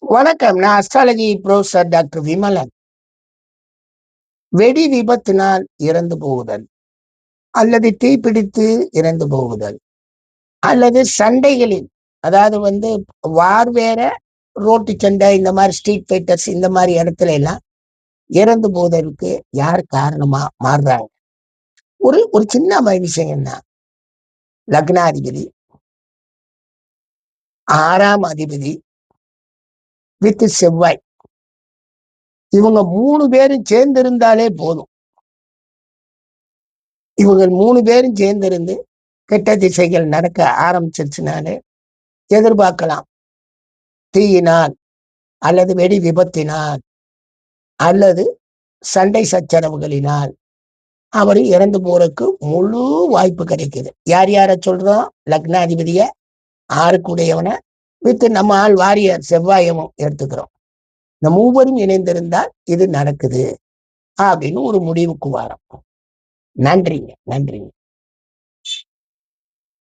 வணக்கம். நான் astrology professor doctor Vimalan. வெடி விபத்தினால் இறந்து போகுதல், அல்லது தீப்பிடித்து இறந்து போகுதல், அல்லது சண்டைகளில், அதாவது வார் வேற, ரோட்டு சண்டை, இந்த மாதிரி ஸ்ட்ரீட் ஃபைட்டர்ஸ், இந்த மாதிரி இடத்துல எல்லாம் இறந்து போவதற்கு யார் காரணமா மாறுறாங்க? ஒரு ஒரு சின்ன விஷயம் தான். லக்னாதிபதி, 6ஆம் அதிபதி வித் செவ்வாய், இவங்க 3 பேரும் சேர்ந்திருந்தாலே போதும். இவங்க 3 பேரும் சேர்ந்திருந்து கெட்ட திசைகள் நடக்க ஆரம்பிச்சிருச்சுனாலே எதிர்பார்க்கலாம். தீயினால், அல்லது வெடி விபத்தினால், அல்லது சண்டை சச்சரவுகளினால் அவர் இறந்து போறதுக்கு முழு வாய்ப்பு கிடைக்குது. யார் யார சொல்றோம்? லக்னாதிபதிய, 6க்குடையவன வித் நம்ம ஆள் வாரியர் செவ்வாயமும் எடுத்துக்கிறோம். இந்த மூவரும் இணைந்திருந்தால் இது நடக்குது அப்படின்னு ஒரு முடிவுக்கு வரோம். நன்றிங்க, நன்றிங்க.